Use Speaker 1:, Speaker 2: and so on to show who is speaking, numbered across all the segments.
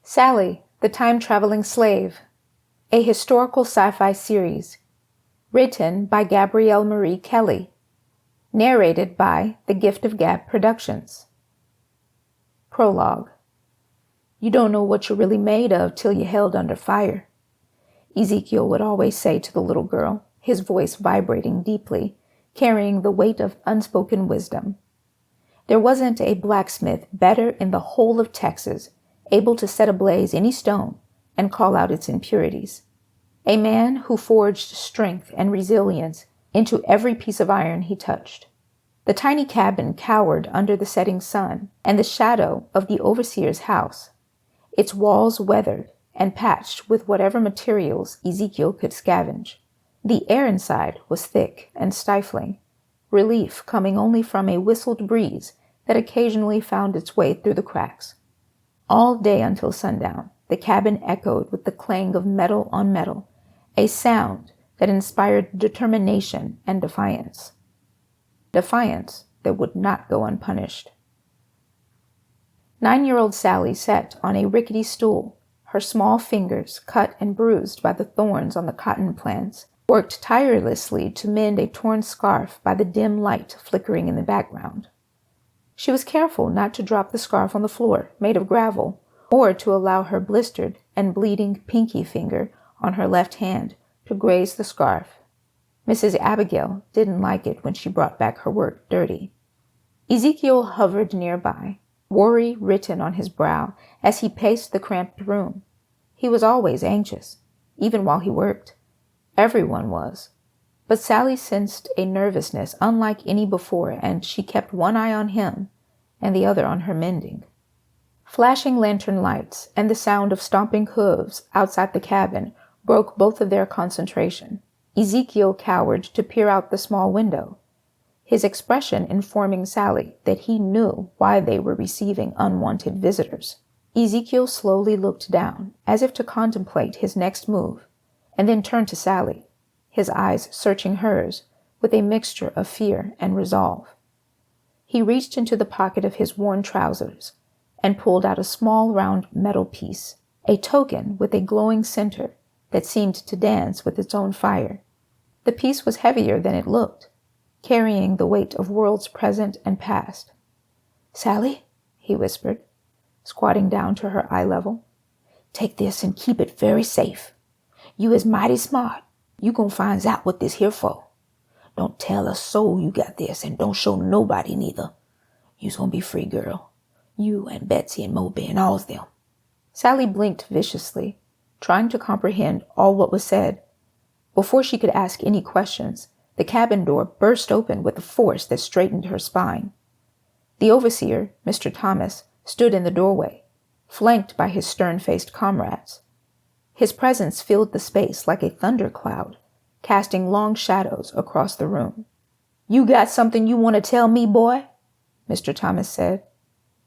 Speaker 1: Sally, the Time-Traveling Slave, a Historical Sci-Fi Series, written by Gabrielle Marie Kelly, narrated by The Gift of Gab Productions. Prologue. You don't know what you're really made of till you're held under fire, Ezekiel would always say to the little girl, his voice vibrating deeply, carrying the weight of unspoken wisdom. There wasn't a blacksmith better in the whole of Texas, able to set ablaze any stone and call out its impurities. A man who forged strength and resilience into every piece of iron he touched. The tiny cabin cowered under the setting sun and the shadow of the overseer's house, its walls weathered and patched with whatever materials Ezekiel could scavenge. The air inside was thick and stifling, relief coming only from a whistled breeze that occasionally found its way through the cracks. All day until sundown, the cabin echoed with the clang of metal on metal, a sound that inspired determination and defiance. Defiance that would not go unpunished. 9-year-old Sally sat on a rickety stool, her small fingers cut and bruised by the thorns on the cotton plants, worked tirelessly to mend a torn scarf by the dim light flickering in the background. She was careful not to drop the scarf on the floor, made of gravel, or to allow her blistered and bleeding pinky finger on her left hand to graze the scarf. Mrs. Abigail didn't like it when she brought back her work dirty. Ezekiel hovered nearby, worry written on his brow as he paced the cramped room. He was always anxious, even while he worked. Everyone was. But Sally sensed a nervousness unlike any before, and she kept one eye on him and the other on her mending. Flashing lantern lights and the sound of stomping hooves outside the cabin broke both of their concentration. Ezekiel cowered to peer out the small window, his expression informing Sally that he knew why they were receiving unwanted visitors. Ezekiel slowly looked down, as if to contemplate his next move, and then turned to Sally, his eyes searching hers with a mixture of fear and resolve. He reached into the pocket of his worn trousers and pulled out a small round metal piece, a token with a glowing center that seemed to dance with its own fire. The piece was heavier than it looked, carrying the weight of worlds present and past. "Sally," he whispered, squatting down to her eye level, "take this and keep it very safe. You is mighty smart. You gon' find out what this here for. Don't tell a soul you got this, and don't show nobody neither. You's gonna be free, girl. You and Betsy and Moby and all's them." Sally blinked viciously, trying to comprehend all what was said. Before she could ask any questions, the cabin door burst open with a force that straightened her spine. The overseer, Mr. Thomas, stood in the doorway, flanked by his stern-faced comrades. His presence filled the space like a thundercloud, casting long shadows across the room. "You got something you want to tell me, boy?" Mr. Thomas said.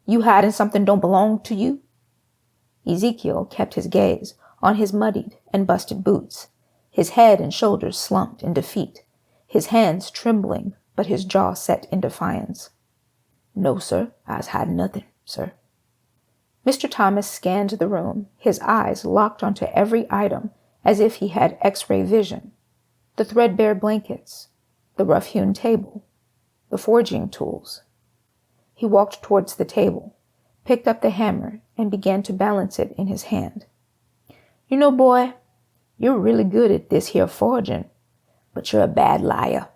Speaker 1: "You hiding something don't belong to you?" Ezekiel kept his gaze on his muddied and busted boots, his head and shoulders slumped in defeat, his hands trembling but his jaw set in defiance. "No, sir, I's hiding nothing, sir." Mr. Thomas scanned the room, his eyes locked onto every item as if he had X-ray vision. The threadbare blankets, the rough-hewn table, the forging tools. He walked towards the table, picked up the hammer, and began to balance it in his hand. "You know, boy, you're really good at this here forging, but you're a bad liar."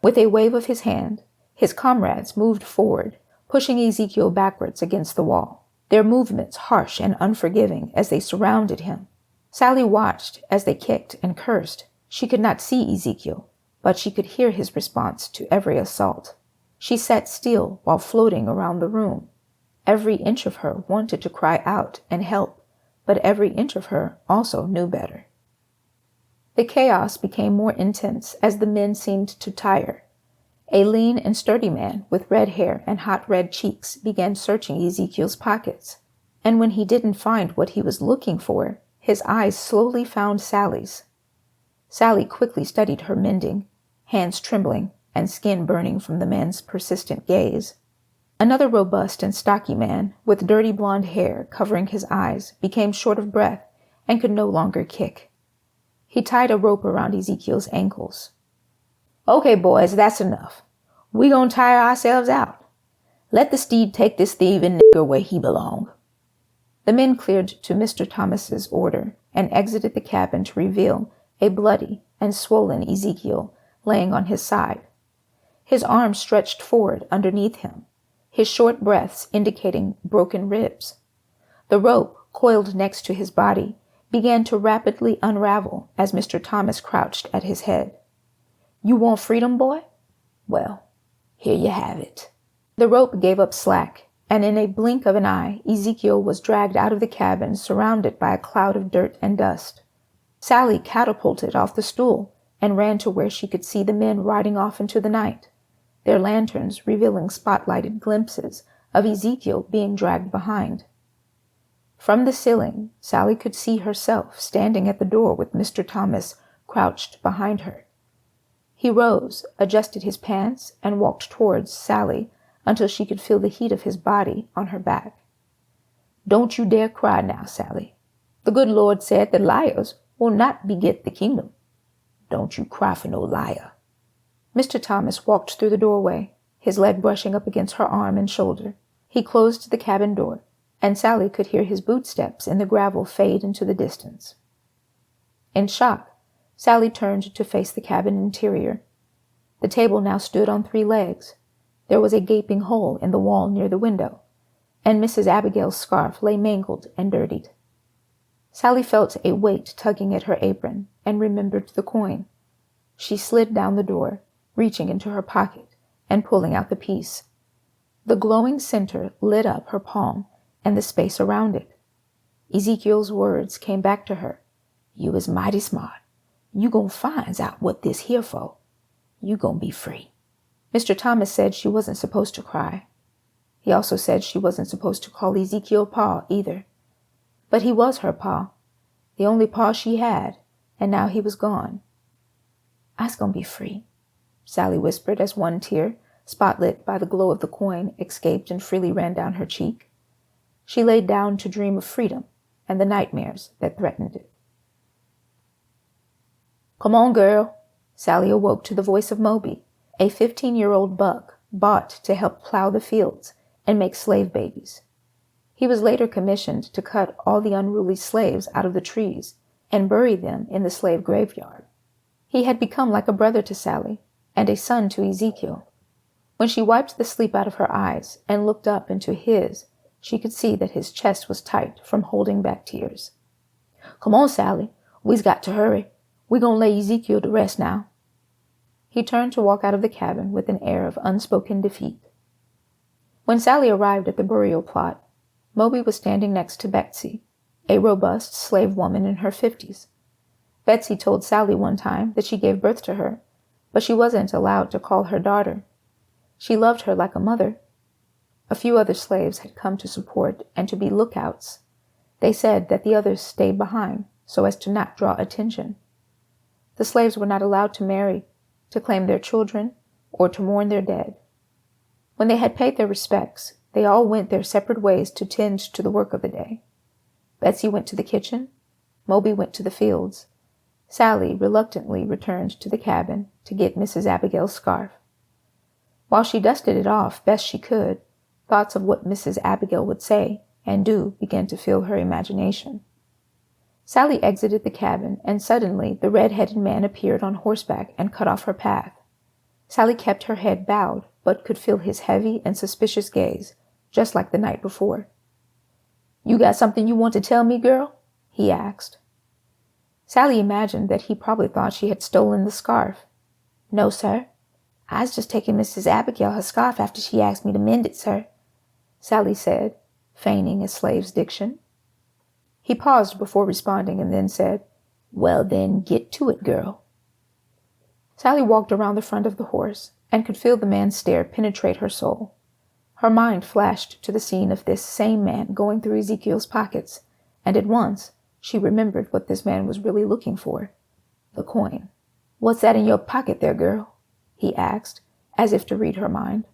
Speaker 1: With a wave of his hand, his comrades moved forward, pushing Ezekiel backwards against the wall, their movements harsh and unforgiving as they surrounded him. Sally watched as they kicked and cursed. She could not see Ezekiel, but she could hear his response to every assault. She sat still while floating around the room. Every inch of her wanted to cry out and help, but every inch of her also knew better. The chaos became more intense as the men seemed to tire. A lean and sturdy man with red hair and hot red cheeks began searching Ezekiel's pockets, and when he didn't find what he was looking for, his eyes slowly found Sally's. Sally quickly studied her mending, hands trembling and skin burning from the man's persistent gaze. Another robust and stocky man, with dirty blonde hair covering his eyes, became short of breath and could no longer kick. He tied a rope around Ezekiel's ankles. "Okay, boys, that's enough. We gonna tire ourselves out. Let the steed take this thieving nigger where he belong." The men cleared to Mr. Thomas's order and exited the cabin to reveal a bloody and swollen Ezekiel laying on his side. His arms stretched forward underneath him, his short breaths indicating broken ribs. The rope, coiled next to his body, began to rapidly unravel as Mr. Thomas crouched at his head. "You want freedom, boy? Well, here you have it." The rope gave up slack, and in a blink of an eye, Ezekiel was dragged out of the cabin, surrounded by a cloud of dirt and dust. Sally catapulted off the stool and ran to where she could see the men riding off into the night, their lanterns revealing spotlighted glimpses of Ezekiel being dragged behind. From the ceiling, Sally could see herself standing at the door with Mr. Thomas crouched behind her. He rose, adjusted his pants, and walked towards Sally until she could feel the heat of his body on her back. "Don't you dare cry now, Sally. The good Lord said that liars will not beget the kingdom. Don't you cry for no liar." Mr. Thomas walked through the doorway, his leg brushing up against her arm and shoulder. He closed the cabin door, and Sally could hear his bootsteps in the gravel fade into the distance. In shock, Sally turned to face the cabin interior. The table now stood on 3 legs. There was a gaping hole in the wall near the window, and Mrs. Abigail's scarf lay mangled and dirtied. Sally felt a weight tugging at her apron and remembered the coin. She slid down the door, reaching into her pocket and pulling out the piece. The glowing center lit up her palm and the space around it. Ezekiel's words came back to her. "You is mighty smart. You gon' finds out what this here for. You gon' be free." Mr. Thomas said she wasn't supposed to cry. He also said she wasn't supposed to call Ezekiel Pa either. But he was her pa, the only pa she had, and now he was gone. "I's gonna be free," Sally whispered as one tear, spotlit by the glow of the coin, escaped and freely ran down her cheek. She laid down to dream of freedom and the nightmares that threatened it. "Come on, girl." Sally awoke to the voice of Moby, a 15-year-old buck bought to help plow the fields and make slave babies. He was later commissioned to cut all the unruly slaves out of the trees and bury them in the slave graveyard. He had become like a brother to Sally and a son to Ezekiel. When she wiped the sleep out of her eyes and looked up into his, she could see that his chest was tight from holding back tears. "Come on, Sally. We's got to hurry. We gonna lay Ezekiel to rest now." He turned to walk out of the cabin with an air of unspoken defeat. When Sally arrived at the burial plot, Moby was standing next to Betsy, a robust slave woman in her 50s. Betsy told Sally one time that she gave birth to her, but she wasn't allowed to call her daughter. She loved her like a mother. A few other slaves had come to support and to be lookouts. They said that the others stayed behind so as to not draw attention. The slaves were not allowed to marry, to claim their children, or to mourn their dead. When they had paid their respects, they all went their separate ways to tend to the work of the day. Betsy went to the kitchen. Moby went to the fields. Sally reluctantly returned to the cabin to get Mrs. Abigail's scarf. While she dusted it off best she could, thoughts of what Mrs. Abigail would say and do began to fill her imagination. Sally exited the cabin, and suddenly the red-headed man appeared on horseback and cut off her path. Sally kept her head bowed, but could feel his heavy and suspicious gaze, just like the night before. "You got something you want to tell me, girl?" he asked. Sally imagined that he probably thought she had stolen the scarf. "No, sir. I's just taking Mrs. Abigail her scarf after she asked me to mend it, sir," Sally said, feigning a slave's diction. He paused before responding and then said, "Well then, get to it, girl." Sally walked around the front of the horse and could feel the man's stare penetrate her soul. Her mind flashed to the scene of this same man going through Ezekiel's pockets, and at once she remembered what this man was really looking for: the coin. "What's that in your pocket there, girl?" he asked, as if to read her mind.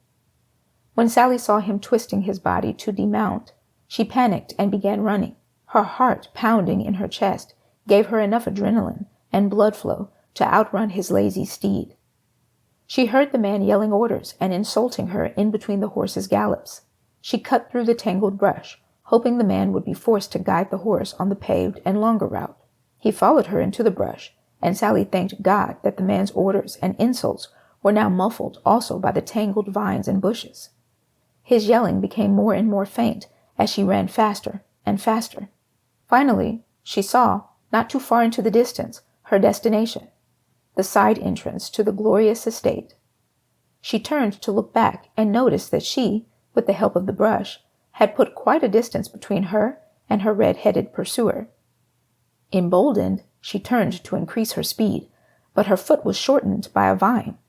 Speaker 1: When Sally saw him twisting his body to demount, she panicked and began running. Her heart, pounding in her chest, gave her enough adrenaline and blood flow to outrun his lazy steed. She heard the man yelling orders and insulting her in between the horse's gallops. She cut through the tangled brush, hoping the man would be forced to guide the horse on the paved and longer route. He followed her into the brush, and Sally thanked God that the man's orders and insults were now muffled also by the tangled vines and bushes. His yelling became more and more faint as she ran faster and faster. Finally, she saw, not too far into the distance, her destination, the side entrance to the glorious estate. She turned to look back and noticed that she, with the help of the brush, had put quite a distance between her and her red-headed pursuer. Emboldened, she turned to increase her speed, but her foot was shortened by a vine.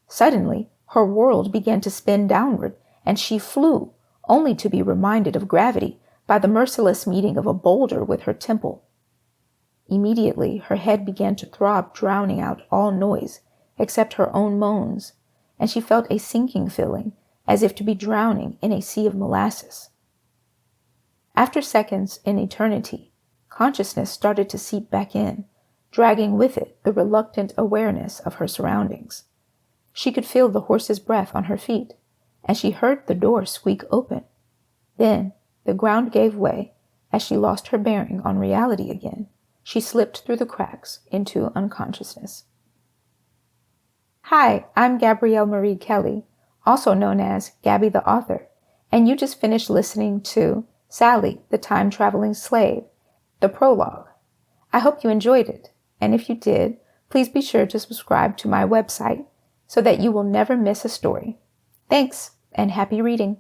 Speaker 1: Suddenly, her world began to spin downward, and she flew, only to be reminded of gravity by the merciless meeting of a boulder with her temple. Immediately, her head began to throb, drowning out all noise except her own moans, and she felt a sinking feeling, as if to be drowning in a sea of molasses. After seconds in eternity, consciousness started to seep back in, dragging with it the reluctant awareness of her surroundings. She could feel the horse's breath on her feet, and she heard the door squeak open. Then the ground gave way as she lost her bearing on reality again. She slipped through the cracks into unconsciousness. Hi, I'm Gabrielle Marie Kelly, also known as Gabby the Author, and you just finished listening to Sally, the Time-Traveling Slave, the Prologue. I hope you enjoyed it, and if you did, please be sure to subscribe to my website so that you will never miss a story. Thanks, and happy reading.